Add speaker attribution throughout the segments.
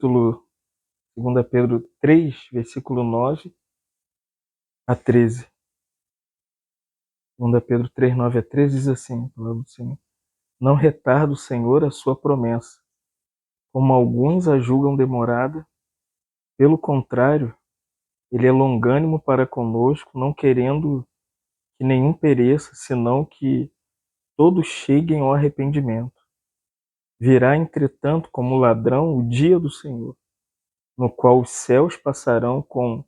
Speaker 1: capítulo 2 Pedro 3, versículo 9 a 13. 2 Pedro 3, 9 a 13 diz assim, a palavra do Senhor: Não retarda o Senhor a sua promessa, como alguns a julgam demorada. Pelo contrário, ele é longânimo para conosco, não querendo que nenhum pereça, senão que todos cheguem ao arrependimento. Virá, entretanto, como ladrão o dia do Senhor, no qual os céus passarão com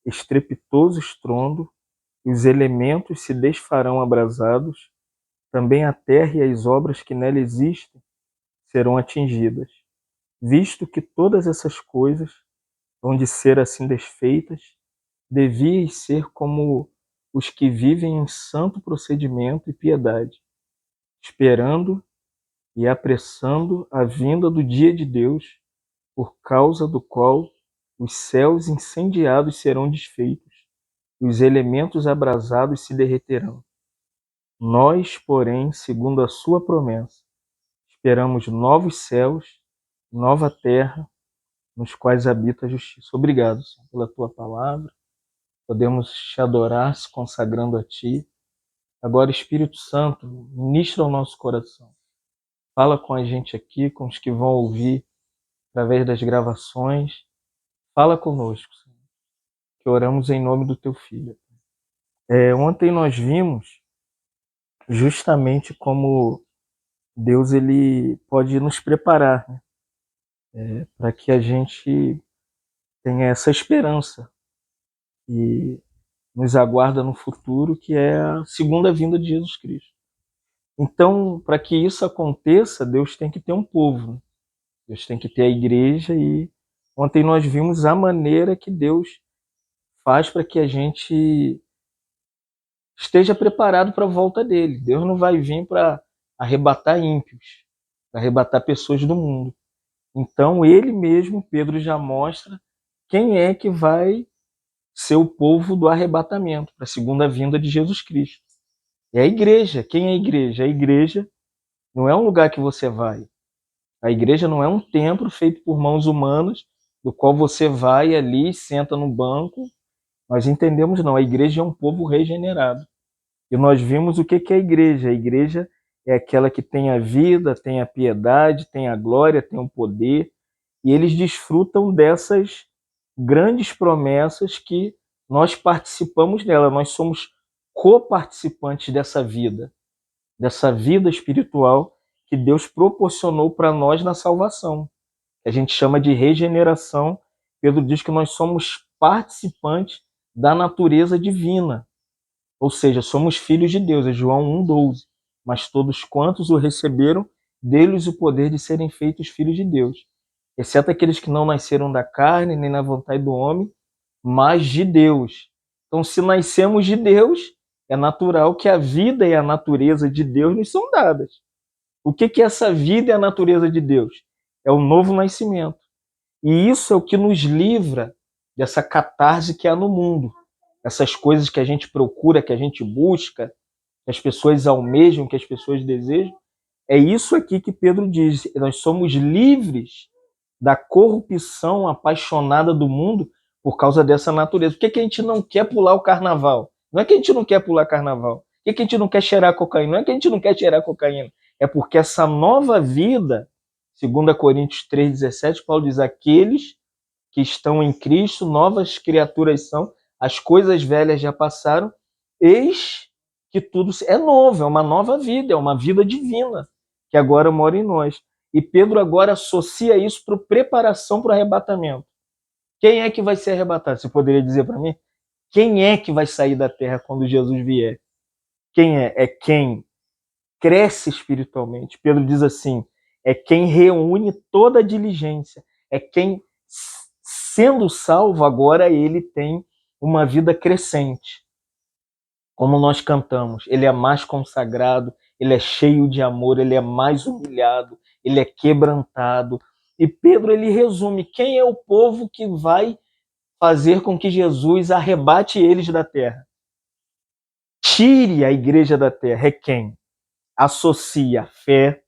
Speaker 1: estrepitoso estrondo, e os elementos se desfarão abrasados, também a terra e as obras que nela existem serão atingidas. Visto que todas essas coisas hão de ser assim desfeitas, devíeis ser como os que vivem em santo procedimento e piedade, esperando e apressando a vinda do dia de Deus, por causa do qual os céus incendiados serão desfeitos, e os elementos abrasados se derreterão. Nós, porém, segundo a sua promessa, esperamos novos céus, nova terra, nos quais habita a justiça. Obrigado, Senhor, pela tua palavra. Podemos te adorar se consagrando a ti. Agora, Espírito Santo, ministra o nosso coração. Fala com a gente aqui, com os que vão ouvir através das gravações. Fala conosco, Senhor, que oramos em nome do teu Filho. Ontem nós vimos justamente como Deus ele pode nos preparar, né? Para que a gente tenha essa esperança que nos aguarda no futuro, que é a segunda vinda de Jesus Cristo. Então, para que isso aconteça, Deus tem que ter um povo, né? Deus tem que ter a igreja, e ontem nós vimos a maneira que Deus faz para que a gente esteja preparado para a volta dele. Deus não vai vir para arrebatar ímpios, para arrebatar pessoas do mundo. Então, ele mesmo, Pedro, já mostra quem é que vai ser o povo do arrebatamento, para a segunda vinda de Jesus Cristo. É a igreja. Quem é a igreja? A igreja não é um lugar que você vai. A igreja não é um templo feito por mãos humanas, do qual você vai ali, senta no banco. Nós entendemos, não. A igreja é um povo regenerado. E nós vimos o que é a igreja. A igreja é aquela que tem a vida, tem a piedade, tem a glória, tem o poder. E eles desfrutam dessas grandes promessas que nós participamos dela. Nós somos coparticipantes dessa vida espiritual que Deus proporcionou para nós na salvação. A gente chama de regeneração. Pedro diz que nós somos participantes da natureza divina. Ou seja, somos filhos de Deus, é João 1,12. Mas todos quantos o receberam, deles o poder de serem feitos filhos de Deus, exceto aqueles que não nasceram da carne, nem na vontade do homem, mas de Deus. Então, se nascemos de Deus, é natural que a vida e a natureza de Deus nos são dadas. O que é essa vida e a natureza de Deus? É o novo nascimento. E isso é o que nos livra dessa catarse que há no mundo. Essas coisas que a gente procura, que a gente busca, que as pessoas almejam, que as pessoas desejam. É isso aqui que Pedro diz. Nós somos livres da corrupção apaixonada do mundo por causa dessa natureza. Por que a gente não quer pular o carnaval? Não é que a gente não quer pular carnaval. Por que a gente não quer cheirar cocaína? Não é que a gente não quer cheirar cocaína. É porque essa nova vida, 2 Coríntios 3,17, Paulo diz: aqueles que estão em Cristo, novas criaturas são, as coisas velhas já passaram, eis que tudo é novo, é uma nova vida, é uma vida divina, que agora mora em nós. E Pedro agora associa isso para preparação para o arrebatamento. Quem é que vai ser arrebatado? Você poderia dizer para mim? Quem é que vai sair da terra quando Jesus vier? Quem é? É quem cresce espiritualmente. Pedro diz assim, é quem reúne toda a diligência, é quem, sendo salvo, agora ele tem uma vida crescente. Como nós cantamos, ele é mais consagrado, ele é cheio de amor, ele é mais humilhado, ele é quebrantado. E Pedro, ele resume quem é o povo que vai fazer com que Jesus arrebate eles da terra. Tire a igreja da terra. É quem? Associa a fé,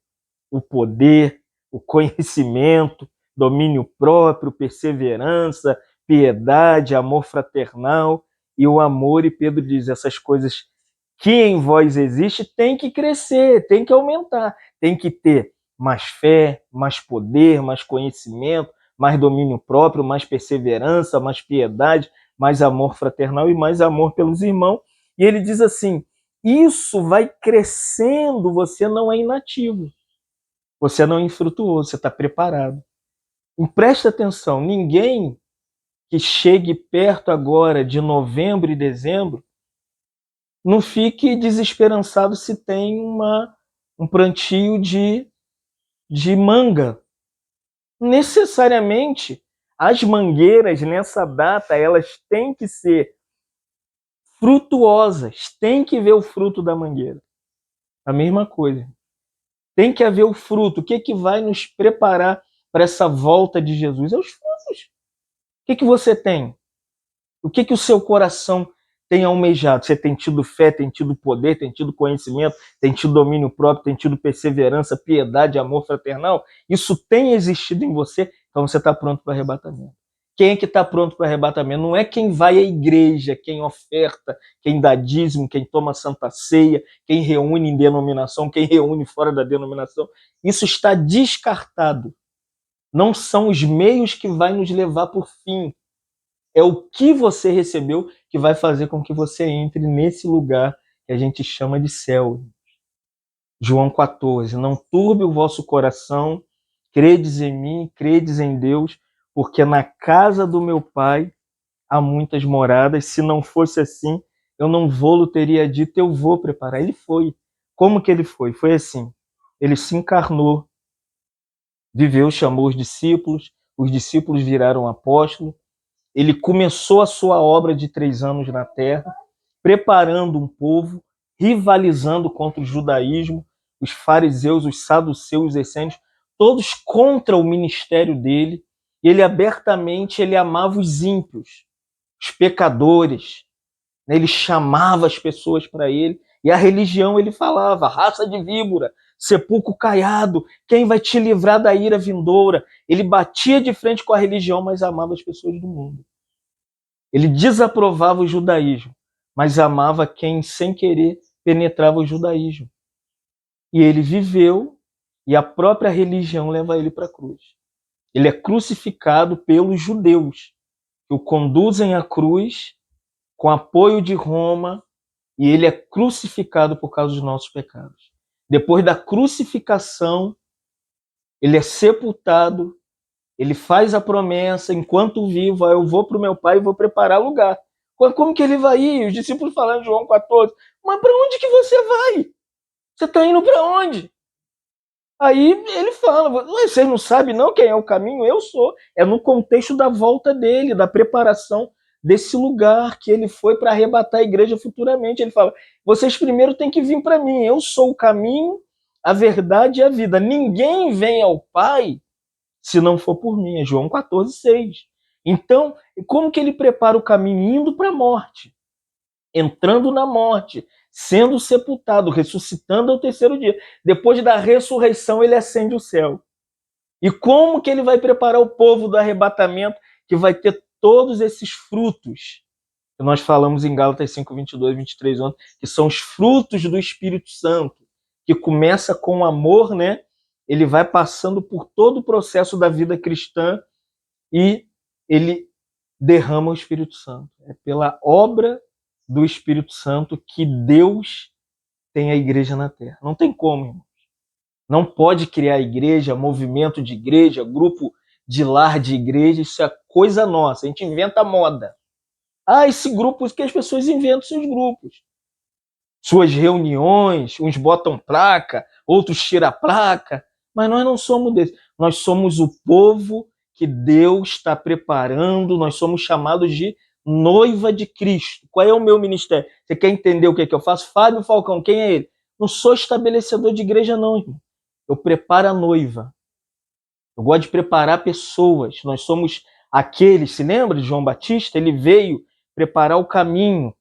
Speaker 1: o poder, o conhecimento, domínio próprio, perseverança, piedade, amor fraternal e o amor. E Pedro diz, essas coisas que em vós existe tem que crescer, tem que aumentar, tem que ter mais fé, mais poder, mais conhecimento, mais domínio próprio, mais perseverança, mais piedade, mais amor fraternal e mais amor pelos irmãos. E ele diz assim, isso vai crescendo, você não é inativo, você não é infrutuoso, você está preparado. E presta atenção, ninguém que chegue perto agora de novembro e dezembro, não fique desesperançado se tem um plantio de manga. Necessariamente, as mangueiras nessa data, elas têm que ser frutuosas, tem que ver o fruto da mangueira. A mesma coisa. Tem que haver o fruto. O que, que vai nos preparar para essa volta de Jesus? É os frutos. O que, que você tem? O que, que o seu coração tem almejado? Você tem tido fé, tem tido poder, tem tido conhecimento, tem tido domínio próprio, tem tido perseverança, piedade, amor fraternal? Isso tem existido em você, então você está pronto para o arrebatamento. Quem é que está pronto para o arrebatamento? Não é quem vai à igreja, quem oferta, quem dá dízimo, quem toma santa ceia, quem reúne em denominação, quem reúne fora da denominação. Isso está descartado. Não são os meios que vai nos levar por fim. É o que você recebeu que vai fazer com que você entre nesse lugar que a gente chama de céu. João 14. Não turbe o vosso coração, credes em mim, credes em Deus, porque na casa do meu Pai há muitas moradas. Se não fosse assim, eu não vou-lo teria dito, eu vou preparar. Ele foi. Como que ele foi? Foi assim. Ele se encarnou, viveu, chamou os discípulos viraram apóstolos. Ele começou a sua obra de 3 anos na terra, preparando um povo, rivalizando contra o judaísmo, os fariseus, os saduceus, os essênios, todos contra o ministério dele. Ele abertamente ele amava os ímpios, os pecadores, né? Ele chamava as pessoas para ele, e a religião ele falava, raça de víbora, sepulcro caiado, quem vai te livrar da ira vindoura? Ele batia de frente com a religião, mas amava as pessoas do mundo. Ele desaprovava o judaísmo, mas amava quem, sem querer, penetrava o judaísmo. E ele viveu, e a própria religião leva ele para a cruz. Ele é crucificado pelos judeus, que o conduzem à cruz com apoio de Roma, e ele é crucificado por causa dos nossos pecados. Depois da crucificação, ele é sepultado, ele faz a promessa, enquanto vivo, eu vou para o meu pai e vou preparar lugar. Como que ele vai ir? Os discípulos falando em João 14, mas para onde que você vai? Você está indo para onde? Aí ele fala, vocês não sabem não quem é o caminho? Eu sou. É no contexto da volta dele, da preparação desse lugar que ele foi para arrebatar a igreja futuramente. Ele fala, vocês primeiro têm que vir para mim, eu sou o caminho, a verdade e a vida. Ninguém vem ao Pai se não for por mim. É João 14, 6. Então, como que ele prepara o caminho? Indo para a morte, entrando na morte, sendo sepultado, ressuscitando ao terceiro dia. Depois da ressurreição, ele ascende o céu. E como que ele vai preparar o povo do arrebatamento, que vai ter todos esses frutos que nós falamos em Gálatas 5, 22, 23, ontem, que são os frutos do Espírito Santo, que começa com amor, né? Ele vai passando por todo o processo da vida cristã e ele derrama o Espírito Santo. É pela obra do Espírito Santo que Deus tem a igreja na terra. Não tem como, irmãos. Não pode criar igreja, movimento de igreja, grupo de lar de igreja, isso é coisa nossa. A gente inventa moda. Esse grupo, que as pessoas inventam seus grupos. Suas reuniões, uns botam placa, outros tiram a placa, mas nós não somos desses. Nós somos o povo que Deus está preparando, nós somos chamados de noiva de Cristo. Qual é o meu ministério? Você quer entender o que é que eu faço? Fábio Falcão, quem é ele? Não sou estabelecedor de igreja não, irmão. Eu preparo a noiva. Eu gosto de preparar pessoas. Nós somos aqueles, se lembra de João Batista? Ele veio preparar o caminho.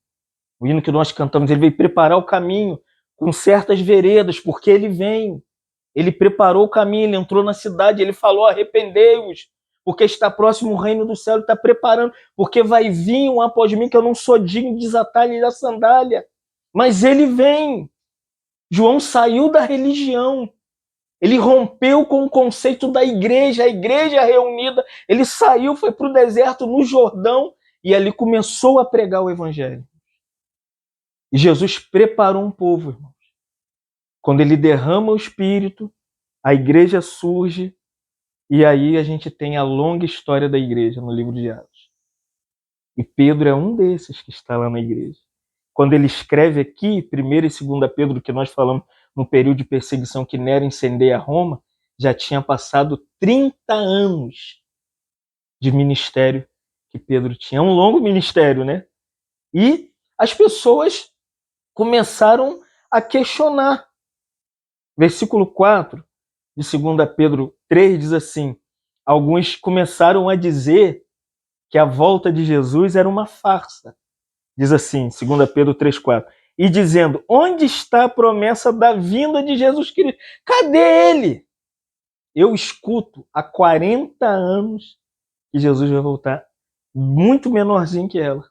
Speaker 1: O hino que nós cantamos, ele veio preparar o caminho com certas veredas, porque ele vem. Ele preparou o caminho, ele entrou na cidade, ele falou: arrependei-vos, porque está próximo o reino do céu, ele está preparando, porque vai vir um após mim que eu não sou digno de desatar-lhe da sandália. Mas ele vem. João saiu da religião, ele rompeu com o conceito da igreja, a igreja reunida, ele saiu, foi para o deserto, no Jordão, e ali começou a pregar o evangelho. E Jesus preparou um povo, irmãos. Quando ele derrama o Espírito, a igreja surge, e aí a gente tem a longa história da igreja no livro de Atos. E Pedro é um desses que está lá na igreja. Quando ele escreve aqui, 1 e 2 Pedro, que nós falamos no período de perseguição que Nero incendeia Roma, já tinha passado 30 anos de ministério que Pedro tinha. Um longo ministério, né? E as pessoas começaram a questionar. Versículo 4 de 2 Pedro 3 diz assim: alguns começaram a dizer que a volta de Jesus era uma farsa. Diz assim, 2 Pedro 3,4. E dizendo: onde está a promessa da vinda de Jesus Cristo? Cadê ele? Eu escuto há 40 anos que Jesus vai voltar, muito menorzinho que ela.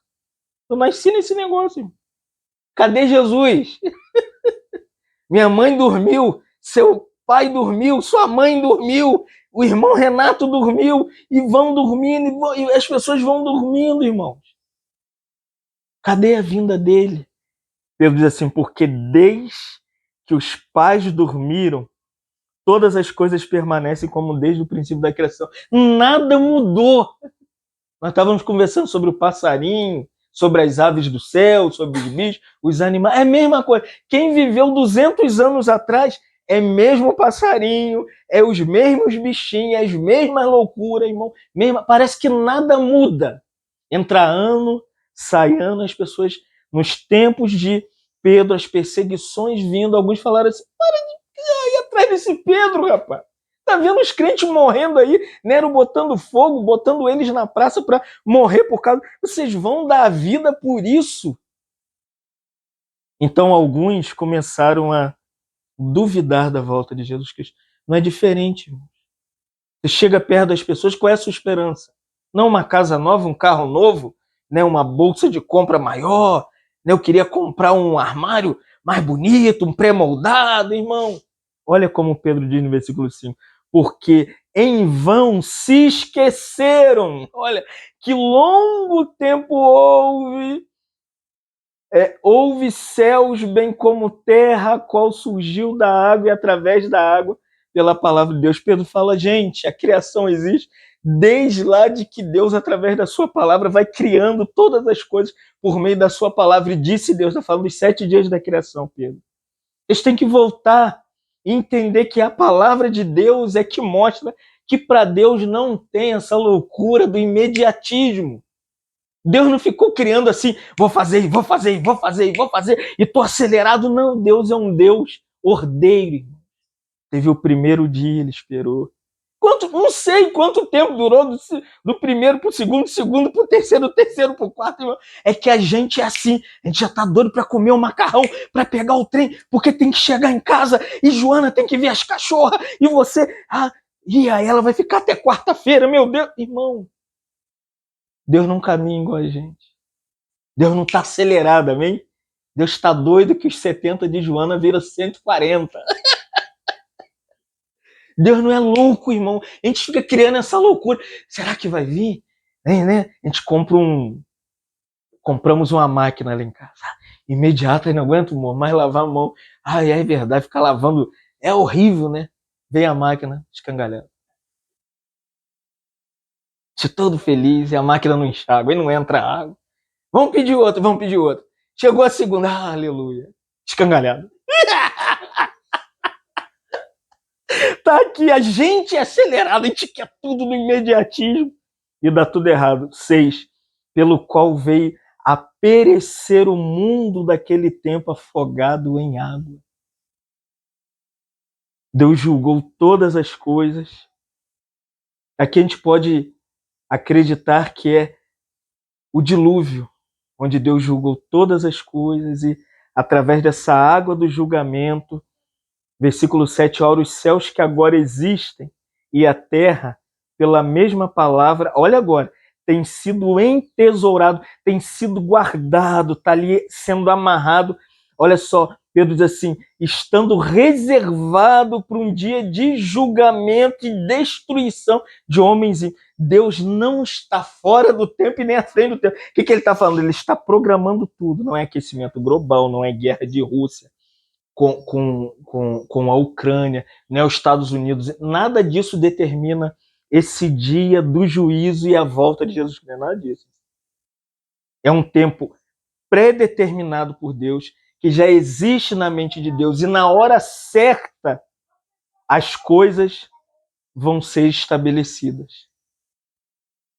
Speaker 1: Eu nasci nesse negócio. Irmão. Cadê Jesus? Minha mãe dormiu, seu pai dormiu, sua mãe dormiu, o irmão Renato dormiu, e vão dormindo, e as pessoas vão dormindo, irmãos. Cadê a vinda dele? Pedro diz assim: porque desde que os pais dormiram, todas as coisas permanecem como desde o princípio da criação. Nada mudou. Nós estávamos conversando sobre o passarinho, sobre as aves do céu, sobre os bichos, os animais. É a mesma coisa. Quem viveu 200 anos atrás é mesmo passarinho, é os mesmos bichinhos, é as mesmas loucuras, irmão. Parece que nada muda. Entra ano, sai ano, as pessoas, nos tempos de Pedro, as perseguições vindo, alguns falaram assim: para de ir atrás desse Pedro, rapaz. Tá vendo os crentes morrendo aí, Nero botando fogo, botando eles na praça para morrer por causa. Vocês vão dar a vida por isso? Então alguns começaram a duvidar da volta de Jesus Cristo. Não é diferente, irmão. Você chega perto das pessoas, qual é a sua esperança? Não uma casa nova, um carro novo, né, uma bolsa de compra maior, né, eu queria comprar um armário mais bonito, um pré-moldado, irmão. Olha como Pedro diz no versículo 5. Porque em vão se esqueceram. Olha, que longo tempo houve céus bem como terra, a qual surgiu da água e através da água pela palavra de Deus. Pedro fala: gente, a criação existe desde lá de que Deus, através da sua palavra, vai criando todas as coisas por meio da sua palavra. E disse Deus, está falando dos 7 dias da criação, Pedro. Eles têm que voltar e entender que a palavra de Deus é que mostra que para Deus não tem essa loucura do imediatismo. Deus não ficou criando assim: vou fazer, e tô acelerado. Não, Deus é um Deus ordeiro. Teve o primeiro dia, ele esperou. Não sei quanto tempo durou do primeiro pro segundo, do segundo pro terceiro, do terceiro pro quarto. Irmão. É que a gente é assim, a gente já tá doido para comer o macarrão, para pegar o trem, porque tem que chegar em casa, e Joana tem que ver as cachorras, e você... e aí ela vai ficar até quarta-feira, meu Deus. Irmão, Deus não caminha igual a gente. Deus não tá acelerado, amém? Deus tá doido que os 70 de Joana viram 140. Deus não é louco, irmão. A gente fica criando essa loucura. Será que vai vir? Né? A gente compramos uma máquina lá em casa. Imediata, não aguento mais lavar a mão. É verdade, ficar lavando é horrível, né? Vem a máquina escangalhada. Estou todo feliz e a máquina não enxágua, e não entra água. Vamos pedir outra. Chegou a segunda, aleluia, escangalhada. Tá aqui, a gente é acelerado, a gente quer tudo no imediatismo e dá tudo errado. 6. Pelo qual veio a perecer o mundo daquele tempo afogado em água. Deus julgou todas as coisas. Aqui a gente pode acreditar que é o dilúvio, onde Deus julgou todas as coisas e através dessa água do julgamento Versículo 7, ora, os céus que agora existem e a terra, pela mesma palavra, olha agora, tem sido entesourado, tem sido guardado, está ali sendo amarrado. Olha só, Pedro diz assim, estando reservado para um dia de julgamento e destruição de homens. Deus não está fora do tempo e nem à frente do tempo. O que ele está falando? Ele está programando tudo. Não é aquecimento global, não é guerra de Rússia com a Ucrânia, né, os Estados Unidos. Nada disso determina esse dia do juízo e a volta de Jesus Cristo. Nada disso. É um tempo pré-determinado por Deus, que já existe na mente de Deus, e na hora certa as coisas vão ser estabelecidas.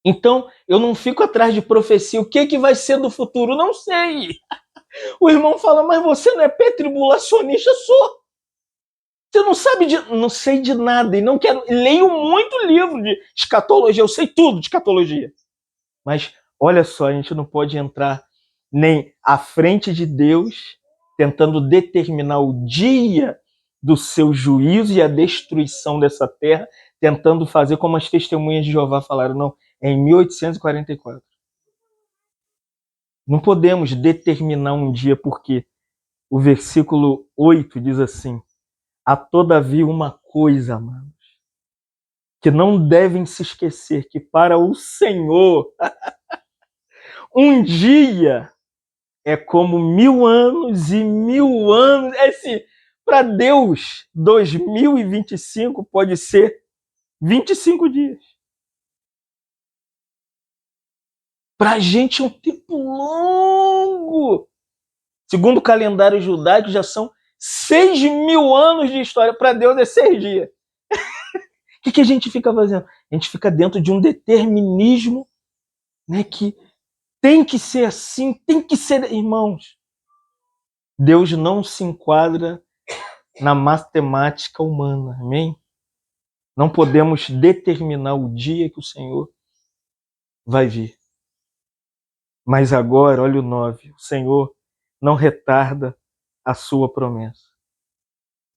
Speaker 1: Então, eu não fico atrás de profecia. O que vai ser do futuro? Não sei. O irmão fala, mas você não é pré-tribulacionista? Sou. Você não sabe de... Não sei de nada e não quero... Leio muito livro de escatologia, eu sei tudo de escatologia. Mas, olha só, a gente não pode entrar nem à frente de Deus, tentando determinar o dia do seu juízo e a destruição dessa terra, tentando fazer como as testemunhas de Jeová falaram, não, é em 1844. Não podemos determinar um dia, porque o versículo 8 diz assim, há todavia uma coisa, amados, que não devem se esquecer, que para o Senhor, um dia é como 1000 anos e 1000 anos. É assim, para Deus, 2025 pode ser 25 dias. Para a gente é um tempo longo. Segundo o calendário judaico, já são 6.000 anos de história. Para Deus é 6 dias. O que a gente fica fazendo? A gente fica dentro de um determinismo, né, que tem que ser assim, tem que ser... Irmãos, Deus não se enquadra na matemática humana, amém? Não podemos determinar o dia que o Senhor vai vir. Mas agora, olha o 9, o Senhor não retarda a sua promessa.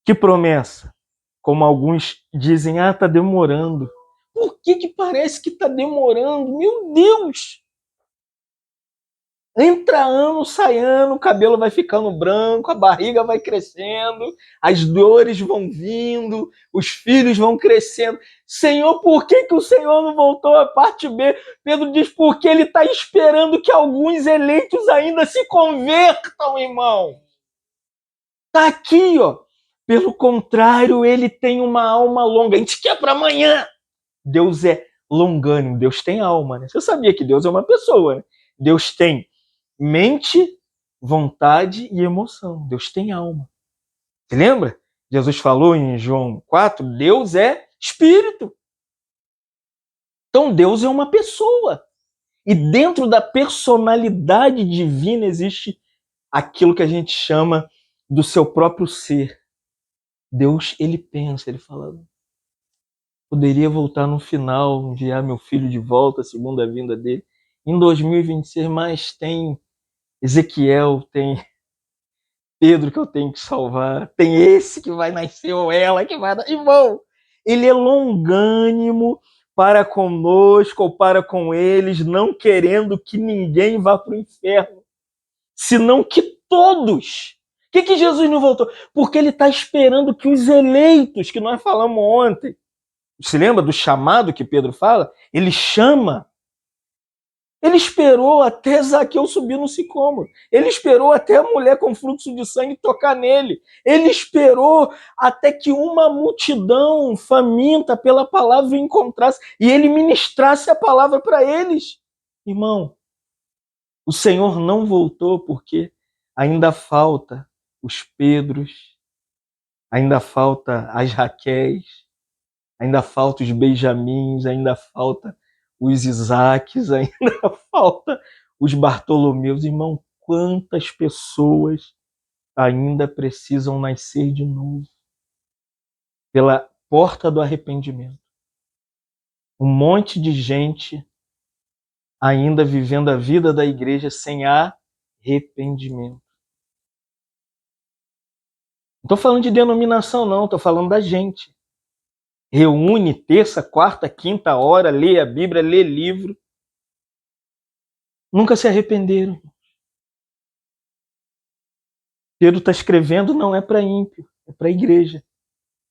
Speaker 1: Que promessa? Como alguns dizem, está demorando. Por que parece que está demorando? Meu Deus! Entra ano, sai ano, o cabelo vai ficando branco, a barriga vai crescendo, as dores vão vindo, os filhos vão crescendo. Senhor, por que o Senhor não voltou à parte B? Pedro diz, porque ele está esperando que alguns eleitos ainda se convertam, irmão. Está aqui, ó. Pelo contrário, ele tem uma alma longa. A gente quer para amanhã. Deus é longânimo, Deus tem alma, né? Você sabia que Deus é uma pessoa, né? Deus tem mente, vontade e emoção. Deus tem alma. Você lembra? Jesus falou em João 4, Deus é espírito. Então Deus é uma pessoa. E dentro da personalidade divina existe aquilo que a gente chama do seu próprio ser. Deus, ele pensa, ele fala, poderia voltar no final, enviar meu filho de volta, a segunda vinda dele, em 2026, mas tem Ezequiel, tem Pedro que eu tenho que salvar, tem esse que vai nascer ou ela que vai nascer. Irmão, ele é longânimo para conosco ou para com eles, não querendo que ninguém vá para o inferno, senão que todos. Por que Jesus não voltou? Porque ele está esperando que os eleitos, que nós falamos ontem, se lembra do chamado que Pedro fala? Ele chama. Ele esperou até Zaqueu subir no sicômoro. Ele esperou até a mulher com fluxo de sangue tocar nele. Ele esperou até que uma multidão faminta pela palavra encontrasse e ele ministrasse a palavra para eles. Irmão, o Senhor não voltou porque ainda falta os Pedros, ainda falta as Raquéis, ainda falta os Benjamins, ainda falta os Isaques, ainda falta os Bartolomeus. Irmão, quantas pessoas ainda precisam nascer de novo pela porta do arrependimento? Um monte de gente ainda vivendo a vida da igreja sem arrependimento. Não estou falando de denominação, não, estou falando da gente. Reúne terça, quarta, quinta hora, lê a Bíblia, lê livro. Nunca se arrependeram. Pedro está escrevendo, não é para ímpio, é para a igreja.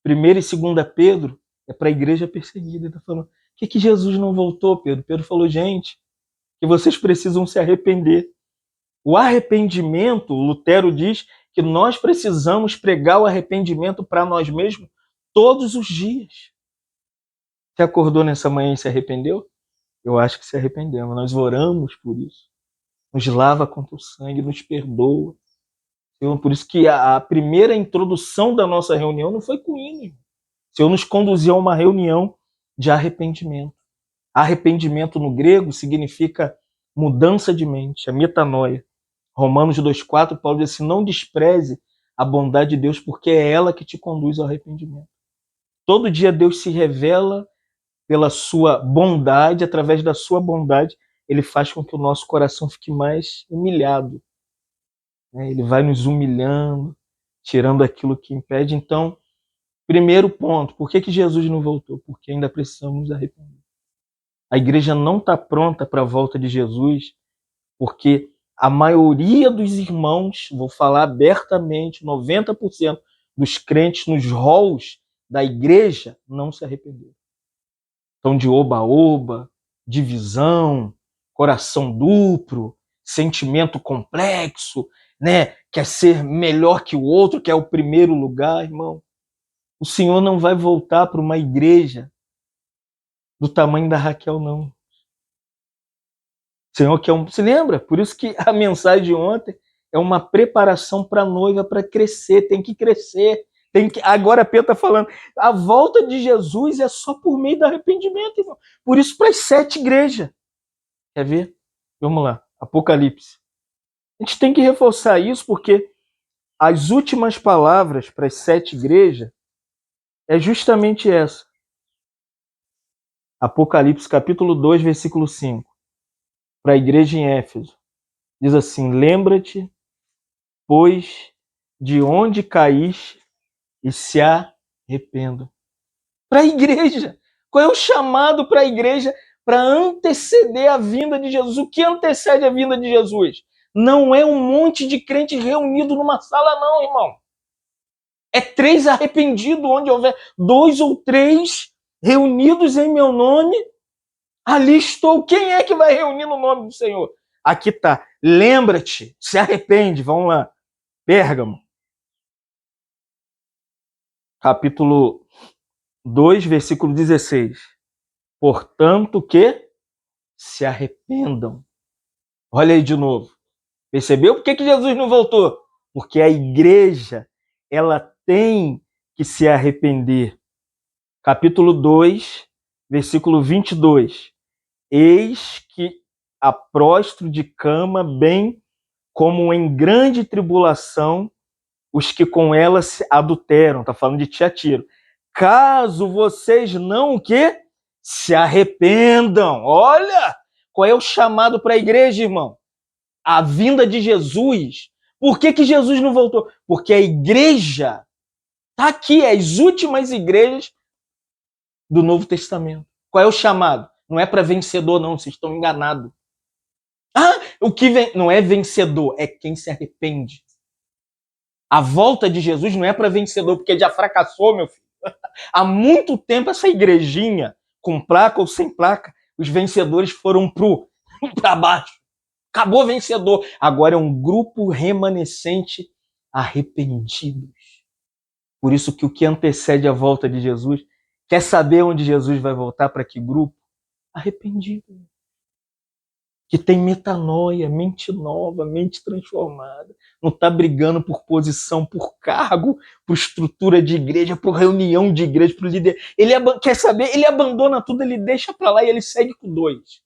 Speaker 1: 1ª e 2ª Pedro é para a igreja perseguida. Ele está falando, por que Jesus não voltou, Pedro? Pedro falou, gente, que vocês precisam se arrepender. O arrependimento, Lutero diz que nós precisamos pregar o arrependimento para nós mesmos todos os dias. Você acordou nessa manhã e se arrependeu? Eu acho que se arrependemos. Nós oramos por isso. Nos lava com o sangue, nos perdoa. Senhor, por isso que a primeira introdução da nossa reunião não foi com o hino. O Senhor nos conduziu a uma reunião de arrependimento. Arrependimento no grego significa mudança de mente, a metanoia. Romanos 2,4, Paulo diz assim, não despreze a bondade de Deus, porque é ela que te conduz ao arrependimento. Todo dia Deus se revela pela sua bondade, através da sua bondade, ele faz com que o nosso coração fique mais humilhado. Ele vai nos humilhando, tirando aquilo que impede. Então, primeiro ponto, por que Jesus não voltou? Porque ainda precisamos nos arrepender. A igreja não está pronta para a volta de Jesus, porque a maioria dos irmãos, vou falar abertamente, 90% dos crentes nos halls da igreja não se arrependeram. Então, de oba-oba, divisão, coração duplo, sentimento complexo, né? Quer ser melhor que o outro, quer o primeiro lugar, irmão. O Senhor não vai voltar para uma igreja do tamanho da Raquel, não. O Senhor quer um... Se lembra? Por isso que a mensagem de ontem é uma preparação para a noiva para crescer, tem que crescer. Agora Pedro está falando, a volta de Jesus é só por meio do arrependimento, irmão. Por isso, para as 7 igrejas. Quer ver? Vamos lá, Apocalipse. A gente tem que reforçar isso porque as últimas palavras para as 7 igrejas é justamente essa. Apocalipse capítulo 2, versículo 5. Para a igreja em Éfeso. Diz assim, lembra-te, pois, de onde caíste e se arrependa. Para a igreja. Qual é o chamado para a igreja para anteceder a vinda de Jesus? O que antecede a vinda de Jesus? Não é um monte de crente reunido numa sala, não, irmão. É 3 arrependidos, onde houver 2 ou 3 reunidos em meu nome, ali estou. Quem é que vai reunir no nome do Senhor? Aqui está. Lembra-te, se arrepende. Vamos lá. Pérgamo. Capítulo 2, versículo 16. Portanto, que se arrependam. Olha aí de novo. Percebeu por que Jesus não voltou? Porque a igreja, ela tem que se arrepender. Capítulo 2, versículo 22. Eis que apróstro de cama, bem como em grande tribulação, os que com ela se adulteram. Está falando de Tiatira. Caso vocês não o quê? Se arrependam. Olha, qual é o chamado para a igreja, irmão? A vinda de Jesus. Por que Jesus não voltou? Porque a igreja está aqui, as últimas igrejas do Novo Testamento. Qual é o chamado? Não é para vencedor, não, vocês estão enganados. O que não é vencedor, é quem se arrepende. A volta de Jesus não é para vencedor, porque já fracassou, meu filho. Há muito tempo essa igrejinha, com placa ou sem placa, os vencedores foram para baixo. Acabou vencedor. Agora é um grupo remanescente arrependidos. Por isso que o que antecede a volta de Jesus, quer saber onde Jesus vai voltar, para que grupo? Arrependido. Que tem metanoia, mente nova, mente transformada. Não está brigando por posição, por cargo, por estrutura de igreja, por reunião de igreja, por líder. Ele quer saber? Ele abandona tudo, ele deixa para lá e ele segue com 2.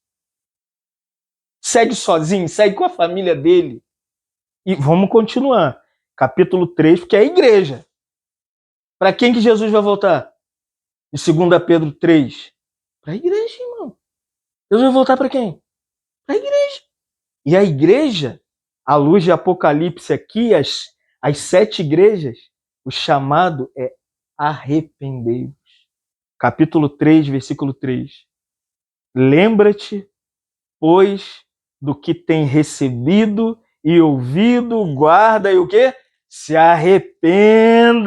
Speaker 1: Segue sozinho, segue com a família dele. E vamos continuar. Capítulo 3, porque é a igreja. Para quem que Jesus vai voltar? De 2 Pedro 3. Para a igreja, irmão. Jesus vai voltar para quem? Para a igreja. E a igreja, à luz de Apocalipse aqui, as 7 igrejas, O chamado é arrependei-vos. Capítulo 3, versículo 3. Lembra-te, pois, do que tem recebido e ouvido, guarda e o quê? Se arrependa!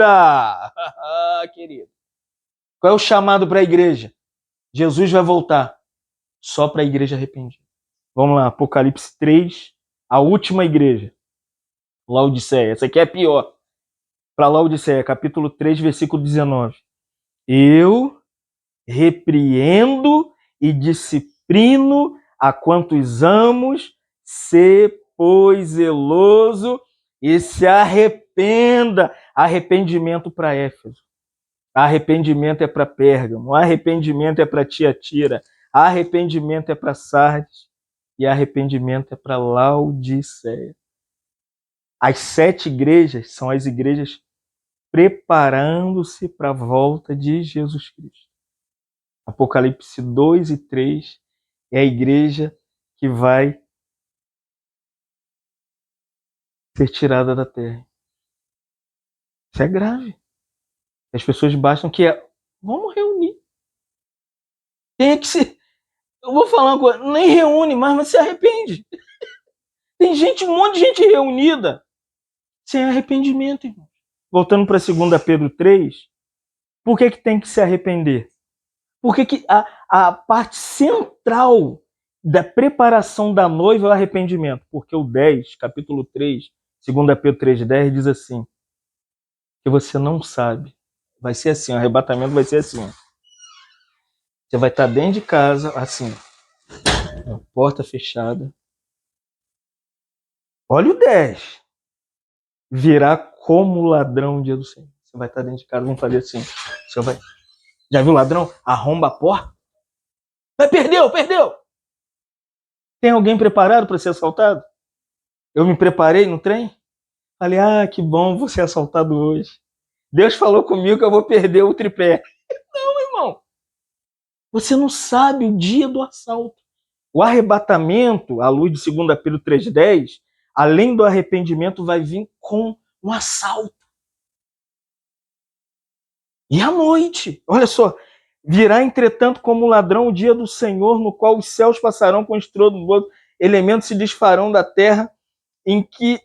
Speaker 1: Querido. Qual é o chamado para a igreja? Jesus vai voltar só para a igreja arrependida. Vamos lá, Apocalipse 3, a última igreja. Laodiceia. Essa aqui é a pior. Para Laodiceia, capítulo 3, versículo 19. Eu repreendo e disciplino a quantos amos, se, pois, zeloso e se arrependa. Arrependimento para Éfeso. Arrependimento é para Pérgamo. Arrependimento é para Tiatira. Arrependimento é para Sardes. E arrependimento é para Laodiceia. As 7 igrejas são as igrejas preparando-se para a volta de Jesus Cristo. Apocalipse 2 e 3 é a igreja que vai ser tirada da terra. Isso é grave. As pessoas bastam que vamos reunir. Tem que se... Eu vou falar uma coisa, nem reúne mais, mas se arrepende. Tem gente, um monte de gente reunida sem arrependimento, irmão. Voltando para 2 Pedro 3, por que tem que se arrepender? Porque que a parte central da preparação da noiva é o arrependimento. Porque o 10, capítulo 3, 2 Pedro 3,10 diz assim, que você não sabe. Vai ser assim, o arrebatamento vai ser assim. Você vai estar dentro de casa, assim, porta fechada. Olha o 10. Virá como ladrão o dia do Senhor. Você vai estar dentro de casa, vamos fazer assim. Você vai... Já viu o ladrão? Arromba a porta. Vai, perdeu! Tem alguém preparado para ser assaltado? Eu me preparei no trem? Falei, que bom, vou ser assaltado hoje. Deus falou comigo que eu vou perder o tripé. Não, irmão. Você não sabe o dia do assalto. O arrebatamento, à luz de 2 Pedro 3,10, além do arrependimento, vai vir com um assalto. E à noite, olha só, virá, entretanto, como ladrão o dia do Senhor, no qual os céus passarão com estrondo do outro, elementos se desfarão da terra, em que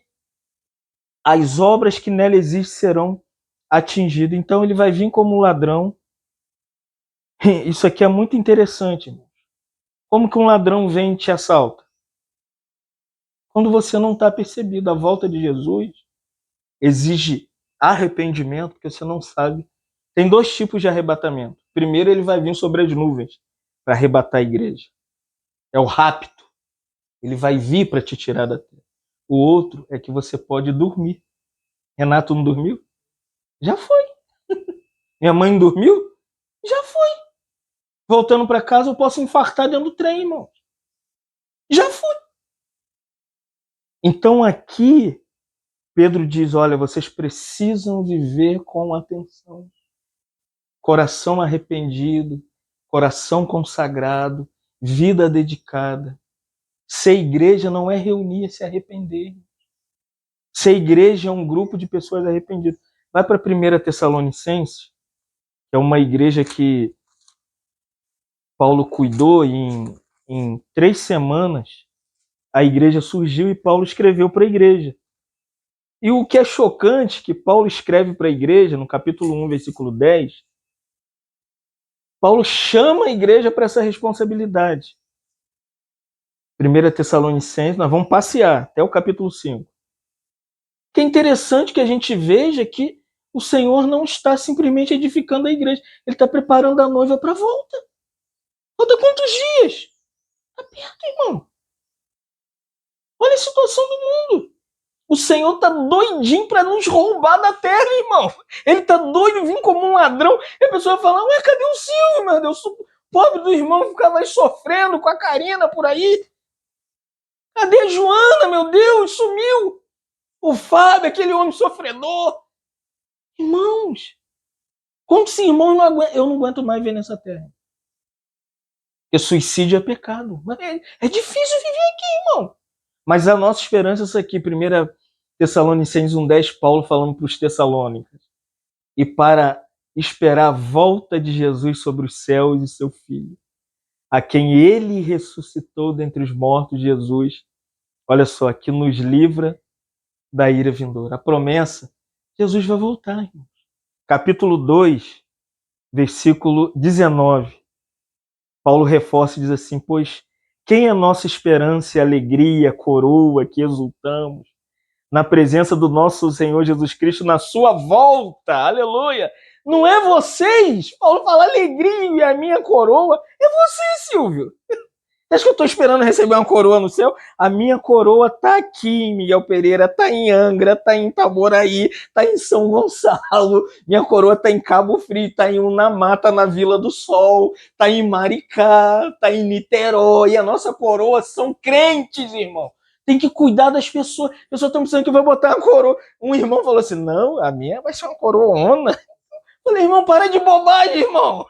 Speaker 1: as obras que nela existem serão atingidas. Então ele vai vir como ladrão. Isso aqui é muito interessante, irmão. Como que um ladrão vem e te assalta? Quando você não está percebido. A volta de Jesus exige arrependimento, porque você não sabe. Tem 2 tipos de arrebatamento. Primeiro, ele vai vir sobre as nuvens para arrebatar a igreja. É o rapto. Ele vai vir para te tirar da terra. O outro é que você pode dormir. Renato não dormiu? Já foi. Minha mãe não dormiu? Já foi. Voltando para casa, eu posso infartar dentro do trem, irmão. Já foi. Então aqui, Pedro diz, olha, vocês precisam viver com atenção. Coração arrependido, coração consagrado, vida dedicada. Ser igreja não é reunir, é se arrepender. Ser igreja é um grupo de pessoas arrependidas. Vai para a 1 Tessalonicenses, que é uma igreja que Paulo cuidou e em 3 semanas a igreja surgiu e Paulo escreveu para a igreja. E o que é chocante, que Paulo escreve para a igreja, no capítulo 1, versículo 10, Paulo chama a igreja para essa responsabilidade. 1 Tessalonicenses, nós vamos passear até o capítulo 5. Que é interessante que a gente veja que o Senhor não está simplesmente edificando a igreja, ele está preparando a noiva para a volta. Falta quantos dias? Está perto, irmão. Olha a situação do mundo. O Senhor está doidinho para nos roubar da terra, irmão. Ele está doido, vir como um ladrão. E a pessoa fala, ué, cadê o Silvio, meu Deus? O pobre do irmão ficava aí sofrendo com a Karina por aí. Cadê a Joana, meu Deus? Sumiu. O Fábio, aquele homem sofredor. Irmãos, quantos irmãos eu não aguento mais ver nessa terra? Porque suicídio é pecado. É difícil viver aqui, irmão. Mas a nossa esperança é isso aqui. 1 Tessalonicenses 1,10, Paulo falando para os Tessalônicas. e para esperar a volta de Jesus sobre os céus e seu Filho, a quem ele ressuscitou dentre os mortos, Jesus, olha só, que nos livra da ira vindoura. A promessa, Jesus vai voltar, irmãos. Capítulo 2, versículo 19. Paulo reforça e diz assim: pois quem é nossa esperança e alegria, coroa, que exultamos na presença do nosso Senhor Jesus Cristo, na sua volta, aleluia. Não é vocês, Paulo fala, alegria e a minha coroa, é você, Silvio. Acho que eu estou esperando receber uma coroa no céu. A minha coroa está aqui em Miguel Pereira, está em Angra, está em Itaboraí, está em São Gonçalo. Minha coroa está em Cabo Frio, está em Unamá, está na Vila do Sol, está em Maricá, está em Niterói. A nossa coroa são crentes, irmão. Tem que cuidar das pessoas. As pessoas estão pensando que vai botar uma coroa. Um irmão falou assim, não, a minha vai ser uma coroona. Eu falei, irmão, para de bobagem, irmão.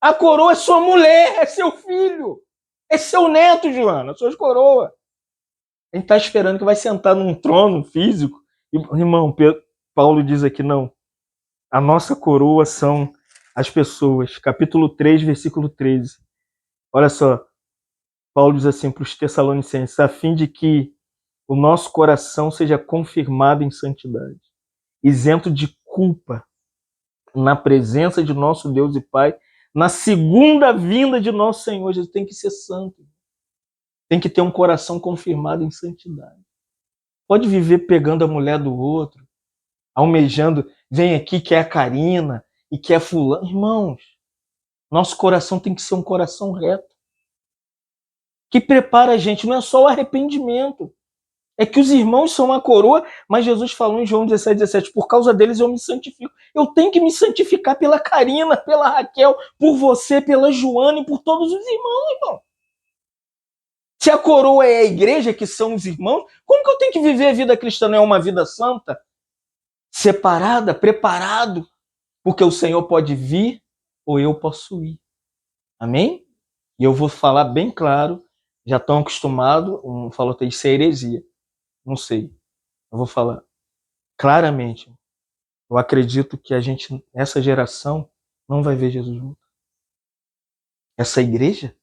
Speaker 1: A coroa é sua mulher, é seu filho. É seu neto, Joana, suas coroas. A gente está esperando que vai sentar num trono físico. E, irmão, Paulo diz aqui, não. A nossa coroa são as pessoas. Capítulo 3, versículo 13. Olha só. Paulo diz assim para os Tessalonicenses, a fim de que o nosso coração seja confirmado em santidade, isento de culpa, na presença de nosso Deus e Pai, na segunda vinda de nosso Senhor Jesus. Tem que ser santo. Tem que ter um coração confirmado em santidade. Pode viver pegando a mulher do outro, almejando, vem aqui que é a Karina e que é fulano. Irmãos, nosso coração tem que ser um coração reto. Que prepara a gente, não é só o arrependimento. É que os irmãos são uma coroa, mas Jesus falou em João 17, por causa deles eu me santifico. Eu tenho que me santificar pela Karina, pela Raquel, por você, pela Joana e por todos os irmãos, irmão. Se a coroa é a igreja, que são os irmãos, como que eu tenho que viver a vida cristã? Não é uma vida santa? Separada, preparado, porque o Senhor pode vir ou eu posso ir. Amém? E eu vou falar bem claro, já estão acostumados, um falou que isso é heresia. Não sei. Eu vou falar claramente. Eu acredito que a gente, essa geração, não vai ver Jesus junto. Essa igreja,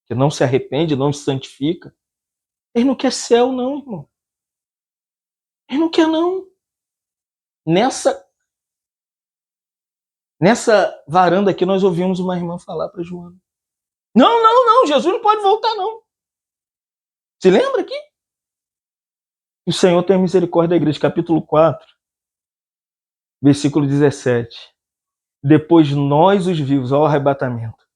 Speaker 1: que não se arrepende, não se santifica, ele não quer céu, não, irmão. Ele não quer, não. Nessa varanda aqui, nós ouvimos uma irmã falar para Joana. Não, Jesus não pode voltar, não. Se lembra aqui? O Senhor tem misericórdia da igreja, capítulo 4, versículo 17. Depois nós, os vivos, ao arrebatamento,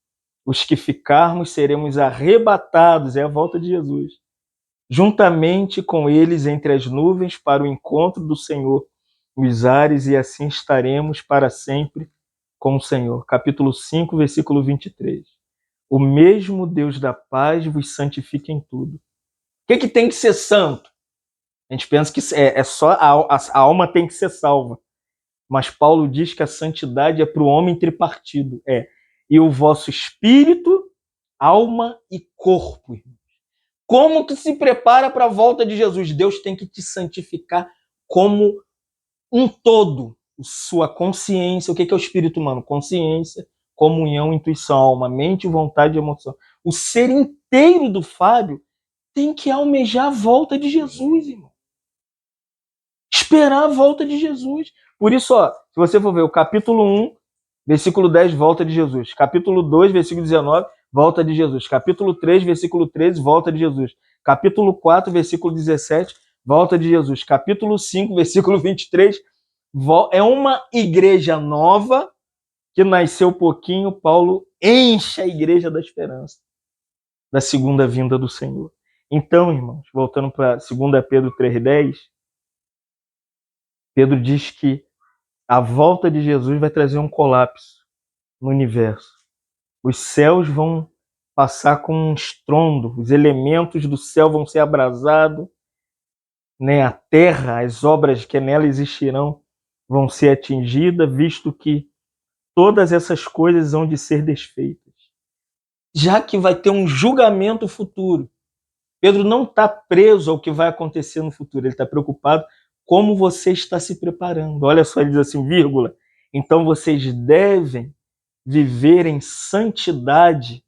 Speaker 1: os que ficarmos seremos arrebatados, é a volta de Jesus, juntamente com eles entre as nuvens para o encontro do Senhor nos ares, e assim estaremos para sempre com o Senhor. Capítulo 5, versículo 23. O mesmo Deus da paz vos santifique em tudo. O que tem que ser santo? A gente pensa que é só a alma tem que ser salva. Mas Paulo diz que a santidade é para o homem tripartido. E o vosso espírito, alma e corpo. Como que se prepara para a volta de Jesus? Deus tem que te santificar como um todo. Sua consciência. O que é o espírito humano? Consciência, comunhão, intuição, alma, mente, vontade e emoção. O ser inteiro do Fábio tem que almejar a volta de Jesus, irmão. Esperar a volta de Jesus. Por isso, ó, se você for ver o capítulo 1, versículo 10, volta de Jesus. Capítulo 2, versículo 19, volta de Jesus. Capítulo 3, versículo 13, volta de Jesus. Capítulo 4, versículo 17, volta de Jesus. Capítulo 5, versículo 23, é uma igreja nova que nasceu pouquinho. Paulo enche a igreja da esperança da segunda vinda do Senhor. Então, irmãos, voltando para 2 Pedro 3,10, Pedro diz que a volta de Jesus vai trazer um colapso no universo. Os céus vão passar com um estrondo, os elementos do céu vão ser abrasados, né? A terra, as obras que nela existirão vão ser atingidas, visto que todas essas coisas vão de ser desfeitas. Já que vai ter um julgamento futuro. Pedro não está preso ao que vai acontecer no futuro, ele está preocupado como você está se preparando. Olha só, ele diz assim, vírgula, então vocês devem viver em santidade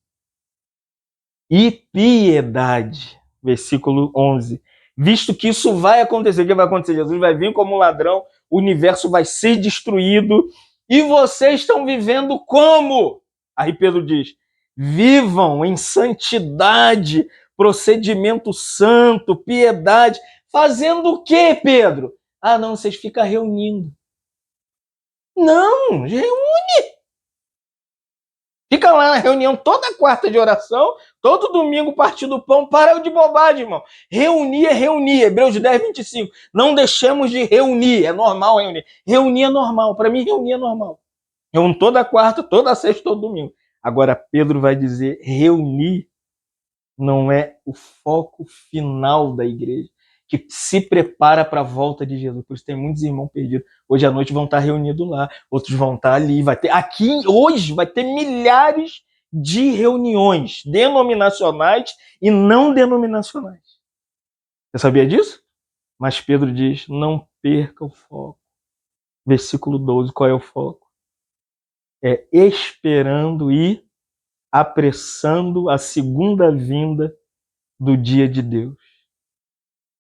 Speaker 1: e piedade. Versículo 11. Visto que isso vai acontecer, o que vai acontecer? Jesus vai vir como um ladrão, o universo vai ser destruído e vocês estão vivendo como? Aí Pedro diz, vivam em santidade, procedimento santo, piedade. Fazendo o quê, Pedro? Ah, não, vocês ficam reunindo. Não, fica lá na reunião toda quarta de oração, todo domingo partindo do pão, para de bobagem, irmão. Reunir é reunir, Hebreus 10, 25. Não deixemos de reunir, é normal reunir. Reunir é normal, para mim reunir é normal. Reúno toda quarta, toda sexta, todo domingo. Agora Pedro vai dizer, reunir não é o foco final da igreja, que se prepara para a volta de Jesus. Por isso tem muitos irmãos perdidos. Hoje à noite vão estar reunidos lá, outros vão estar ali. Vai ter aqui hoje vai ter milhares de reuniões denominacionais e não denominacionais. Você sabia disso? Mas Pedro diz: não perca o foco. Versículo 12, qual é o foco? É esperando e apressando a segunda vinda do dia de Deus.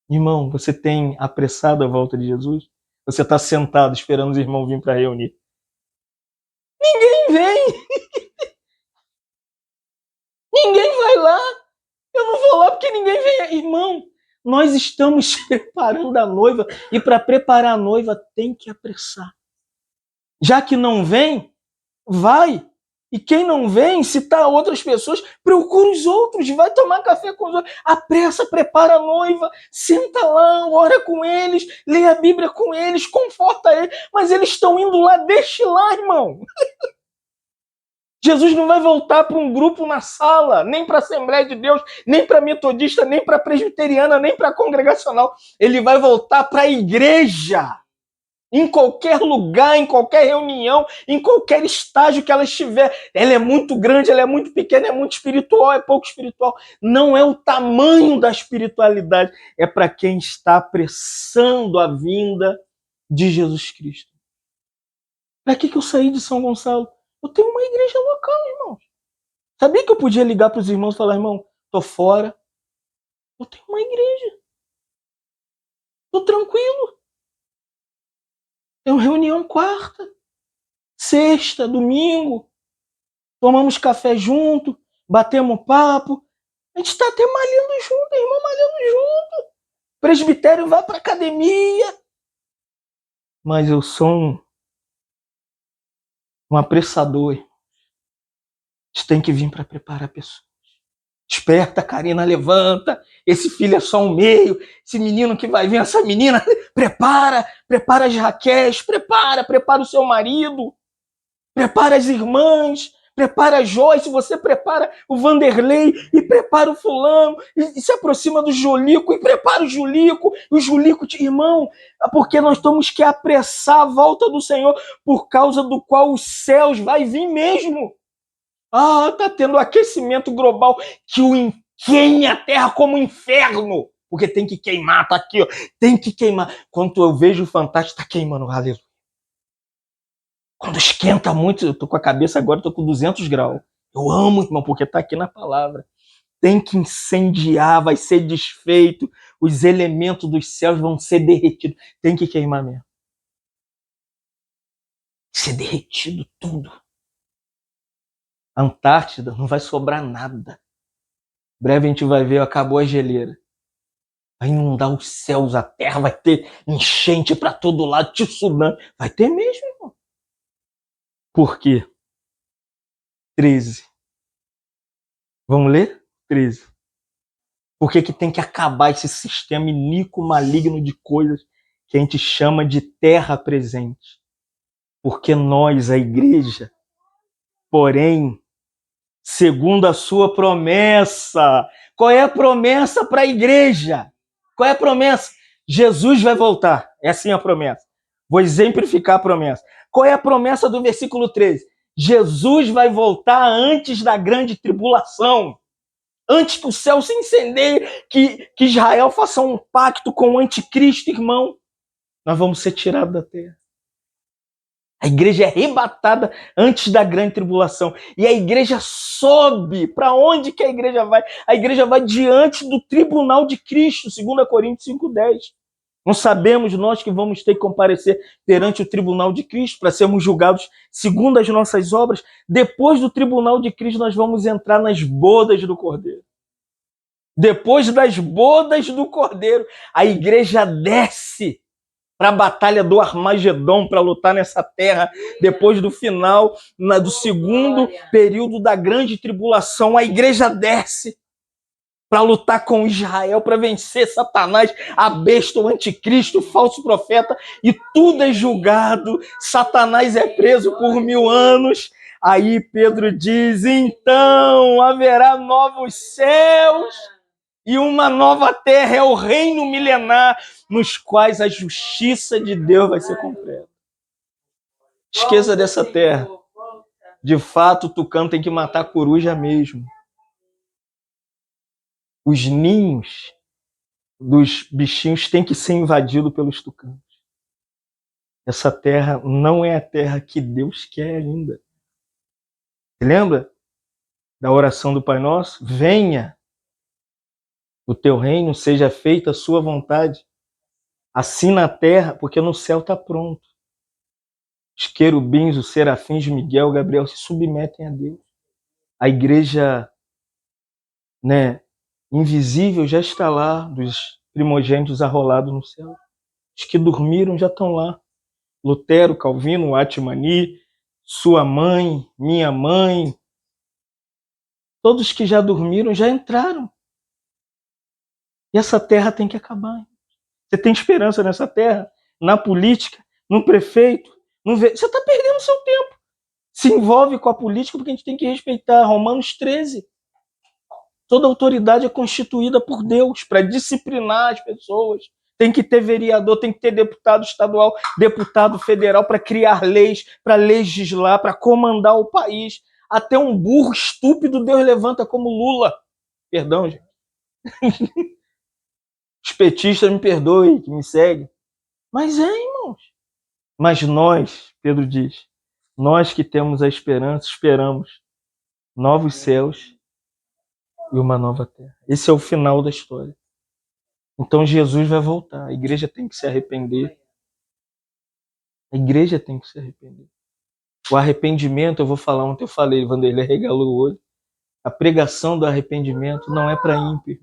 Speaker 1: Irmão, você tem apressado a volta de Jesus? Você está sentado esperando os irmãos virem para reunir? Ninguém vem! Ninguém vai lá! Eu não vou lá porque ninguém vem. Irmão, nós estamos preparando a noiva e para preparar a noiva tem que apressar. Já que não vem, vai. E quem não vem, se tá outras pessoas, procura os outros, vai tomar café com os outros, apressa, prepara a noiva, senta lá, ora com eles, lê a Bíblia com eles, conforta eles, mas eles estão indo lá, deixe lá, irmão. Jesus não vai voltar para um grupo na sala, nem para a Assembleia de Deus, nem para metodista, nem para presbiteriana, nem para congregacional. Ele vai voltar para a igreja. Em qualquer lugar, em qualquer reunião, em qualquer estágio que ela estiver. Ela é muito grande, ela é muito pequena, é muito espiritual, é pouco espiritual. Não é o tamanho da espiritualidade, é para quem está apressando a vinda de Jesus Cristo. Para que eu saí de São Gonçalo? Eu tenho uma igreja local, irmão. Sabia que eu podia ligar para os irmãos e falar, irmão, tô fora. Eu tenho uma igreja. Tô tranquilo. Tenho reunião quarta, sexta, domingo. Tomamos café junto, batemos papo. A gente está até malhando junto, irmão, malhando junto. O presbitério vai para academia. Mas eu sou um apressador. A gente tem que vir para preparar a pessoa. Desperta, Karina, levanta. Esse filho é só um meio. Esse menino que vai vir, essa menina, prepara as Raquéis, prepara o seu marido, prepara as irmãs, prepara a Joyce, você prepara o Vanderlei e prepara o fulano, e se aproxima do Julico e prepara o Julico, irmão, porque nós temos que apressar a volta do Senhor, por causa do qual os céus vai vir mesmo. Ah, tá tendo aquecimento global que queima a terra como um inferno. Porque tem que queimar, tá aqui, ó. Tem que queimar. Quando eu vejo o Fantástico, tá queimando, aleluia. Quando esquenta muito, eu tô com a cabeça agora, tô com 200 graus. Eu amo, irmão, porque tá aqui na palavra. Tem que incendiar, vai ser desfeito, os elementos dos céus vão ser derretidos. Tem que queimar mesmo. Ser derretido tudo. Antártida, não vai sobrar nada. Breve a gente vai ver, acabou a geleira. Vai inundar os céus, a terra, vai ter enchente para todo lado, tsunami. Vai ter mesmo, irmão. Por quê? 13. Vamos ler? 13. Por que tem que acabar esse sistema iníquo, maligno de coisas que a gente chama de terra presente? Porque nós, a igreja, porém, segundo a sua promessa. Qual é a promessa para a igreja? Qual é a promessa? Jesus vai voltar. É assim a promessa. Vou exemplificar a promessa. Qual é a promessa do versículo 13? Jesus vai voltar antes da grande tribulação. Antes que o céu se incendeie, que Israel faça um pacto com o anticristo, irmão. nós vamos ser tirados da terra. A igreja é arrebatada antes da grande tribulação. E a igreja sobe. Para onde que a igreja vai? A igreja vai diante do tribunal de Cristo, 2 Coríntios 5,10. Não sabemos nós que vamos ter que comparecer perante o tribunal de Cristo para sermos julgados segundo as nossas obras. Depois do tribunal de Cristo, nós vamos entrar nas bodas do Cordeiro. Depois das bodas do Cordeiro, a igreja desce para a batalha do Armagedon, para lutar nessa terra, depois do final, do segundo período da grande tribulação, a igreja desce para lutar com Israel, para vencer Satanás, a besta, o anticristo, o falso profeta, e tudo é julgado, Satanás é preso por 1000 anos. Aí Pedro diz, então haverá novos céus e uma nova terra, é o reino milenar, nos quais a justiça de Deus vai ser completa. Esqueça dessa terra. De fato, o tucano tem que matar a coruja mesmo. Os ninhos dos bichinhos têm que ser invadidos pelos tucanos. Essa terra não é a terra que Deus quer ainda. Você lembra da oração do Pai Nosso? Venha o teu reino, seja feita a sua vontade, assim na terra, porque no céu está pronto. Os querubins, os serafins de Miguel, Gabriel se submetem a Deus. A igreja, invisível já está lá, dos primogênitos arrolados no céu. Os que dormiram já estão lá. Lutero, Calvino, Atmani, sua mãe, minha mãe, todos que já dormiram já entraram. E essa terra tem que acabar. Você tem esperança nessa terra? Na política? No prefeito? Você está perdendo seu tempo. Se envolve com a política porque a gente tem que respeitar Romanos 13. Toda autoridade é constituída por Deus para disciplinar as pessoas. Tem que ter vereador, tem que ter deputado estadual, deputado federal para criar leis, para legislar, para comandar o país. Até um burro estúpido Deus levanta como Lula. Perdão, gente. Os petistas me perdoem, que me seguem. Mas irmãos. Mas nós, Pedro diz, nós que temos a esperança, esperamos novos céus e uma nova terra. Esse é o final da história. Então Jesus vai voltar. A igreja tem que se arrepender. A igreja tem que se arrepender. O arrependimento, eu vou falar ontem, eu falei, Vanderlei regalou o olho. A pregação do arrependimento não é para ímpio.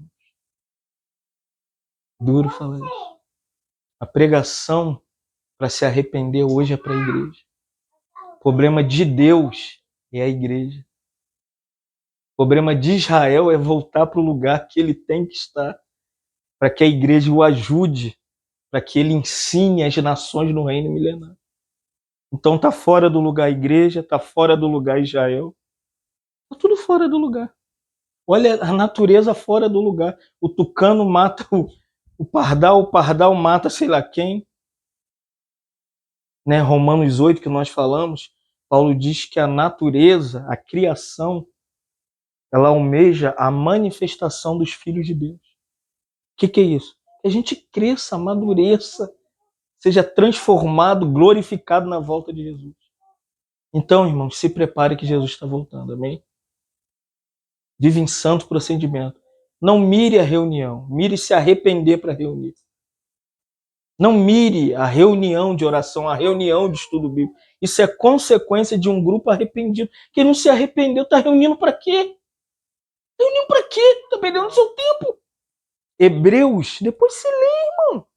Speaker 1: Duro falar isso. A pregação para se arrepender hoje é para a igreja. O problema de Deus é a igreja. O problema de Israel é voltar para o lugar que ele tem que estar, para que a igreja o ajude, para que ele ensine as nações no reino milenar. Então tá fora do lugar a igreja, tá fora do lugar Israel. Tá tudo fora do lugar. Olha a natureza fora do lugar. O tucano mata o pardal mata sei lá quem. Romanos 8, que nós falamos, Paulo diz que a natureza, a criação, ela almeja a manifestação dos filhos de Deus. O que é isso? Que a gente cresça, amadureça, seja transformado, glorificado na volta de Jesus. Então, irmãos, se prepare que Jesus está voltando, amém? Vive em santo procedimento. Não mire a reunião, mire se arrepender para reunir. Não mire a reunião de oração, a reunião de estudo bíblico. Isso é consequência de um grupo arrependido. Quem não se arrependeu está reunindo para quê? Reunindo para quê? Está perdendo seu tempo. Hebreus, depois se lê, irmão.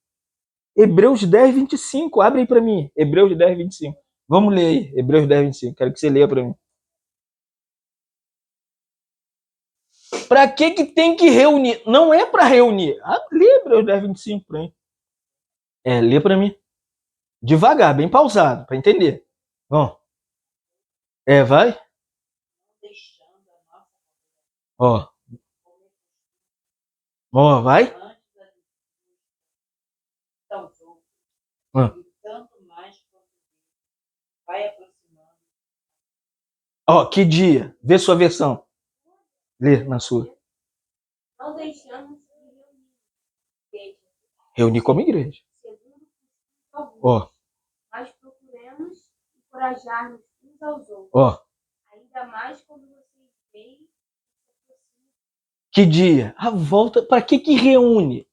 Speaker 1: Hebreus 10, 25. Abre aí para mim. Hebreus 10, 25. Vamos ler aí. Hebreus 10, 25. Quero que você leia para mim. Para que tem que reunir? Não é para reunir. Lê Hebreus 10, 25 para mim. Lê para mim. Devagar, bem pausado, para entender. Bom. Vai. Ó. Vai. Que dia? Vê sua versão. Lê na sua. Reunir como igreja.
Speaker 2: Ó. Mas procuremos encorajar-nos uns aos outros. Ó. Ainda mais quando vocês veem. Que dia? A volta. Para que reúne?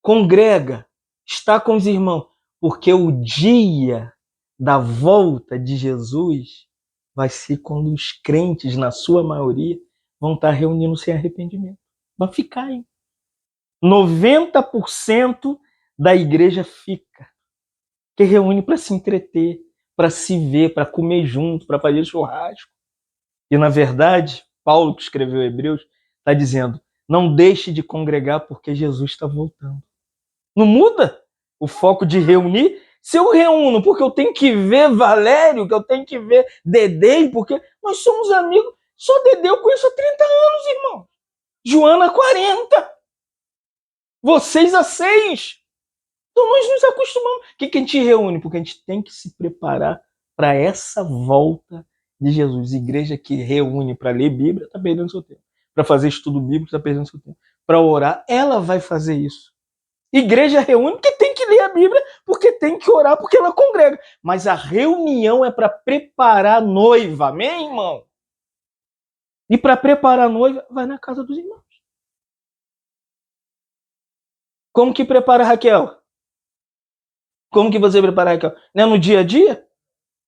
Speaker 2: Congrega. Está com os irmãos. Porque o dia da volta de Jesus vai ser quando os crentes, na sua maioria, vão estar reunindo sem arrependimento. Vai ficar aí. 90% da igreja fica. Que reúne para se entreter, para se ver, para comer junto, para fazer churrasco. E, na verdade, Paulo, que escreveu Hebreus, está dizendo, não deixe de congregar porque Jesus está voltando. Não muda o foco de reunir. Se eu reúno porque eu tenho que ver Valério, que eu tenho que ver Dedê, porque nós somos amigos. Só Dedê eu conheço há 30 anos, irmão. Joana, 40. Vocês há 6. Então nós nos acostumamos. O que a gente reúne? Porque a gente tem que se preparar para essa volta de Jesus. Igreja que reúne para ler Bíblia está perdendo seu tempo. Para fazer estudo bíblico está perdendo seu tempo. Para orar, ela vai fazer isso. Igreja reúne porque tem que ler a Bíblia, porque tem que orar, porque ela congrega. Mas a reunião é para preparar a noiva. Amém, irmão? E para preparar a noiva, vai na casa dos irmãos. Como que prepara a Raquel? Como que você prepara a Raquel? Não é no dia a dia?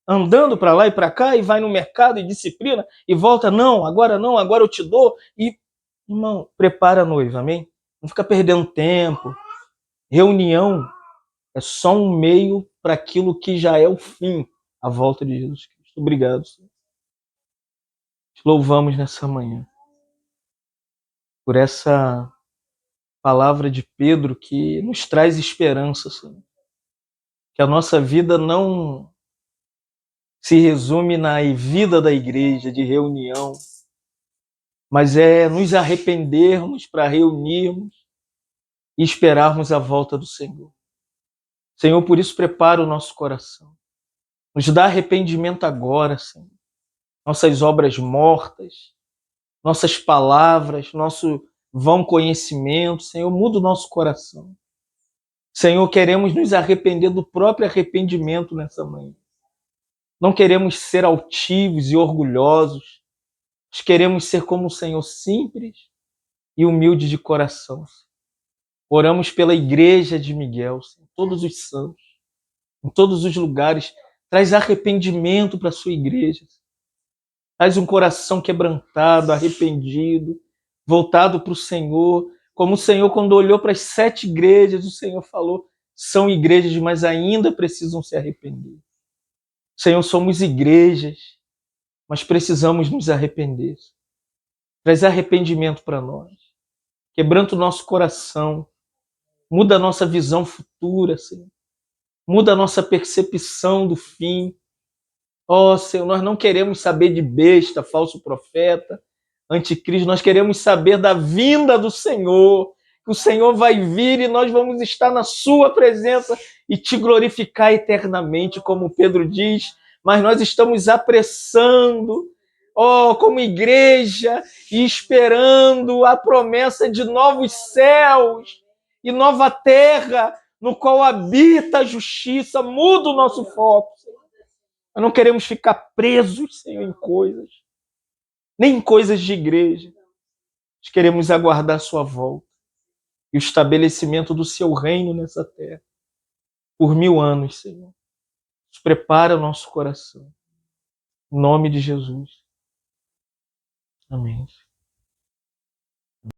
Speaker 2: Andando para lá e para cá, e vai no mercado e disciplina, e volta, não, agora eu te dou. E, irmão, prepara a noiva, amém? Não fica perdendo tempo. Reunião é só um meio para aquilo que já é o fim, a volta de Jesus Cristo. Obrigado, Senhor. Te louvamos nessa manhã por essa palavra de Pedro que nos traz esperança, Senhor. Que a nossa vida não se resume na vida da igreja, de reunião, mas é nos arrependermos para reunirmos e esperarmos a volta do Senhor. Senhor, por isso prepara o nosso coração. Nos dá arrependimento agora, Senhor. Nossas obras mortas, nossas palavras, nosso vão conhecimento, Senhor, muda o nosso coração. Senhor, queremos nos arrepender do próprio arrependimento nessa manhã. Não queremos ser altivos e orgulhosos. Nós queremos ser como o Senhor, simples e humilde de coração. Oramos pela igreja de Miguel, Senhor, todos os santos, em todos os lugares. Traz arrependimento para a sua igreja. Traz um coração quebrantado, arrependido, voltado para o Senhor. Como o Senhor, quando olhou para as 7 igrejas, o Senhor falou, são igrejas, mas ainda precisam se arrepender. Senhor, somos igrejas, mas precisamos nos arrepender. Traz arrependimento para nós. Quebranta o nosso coração. Muda a nossa visão futura, Senhor. Muda a nossa percepção do fim. Ó, Senhor, nós não queremos saber de besta, falso profeta, anticristo. Nós queremos saber da vinda do Senhor. Que o Senhor vai vir e nós vamos estar na sua presença e te glorificar eternamente, como Pedro diz. Mas nós estamos apressando, como igreja, e esperando a promessa de novos céus e nova terra, no qual habita a justiça. Muda o nosso foco, Senhor. Nós não queremos ficar presos, Senhor, em coisas, nem em coisas de igreja. Nós queremos aguardar a sua volta e o estabelecimento do seu reino nessa terra por 1000 anos, Senhor. Prepara o nosso coração. Em nome de Jesus. Amém.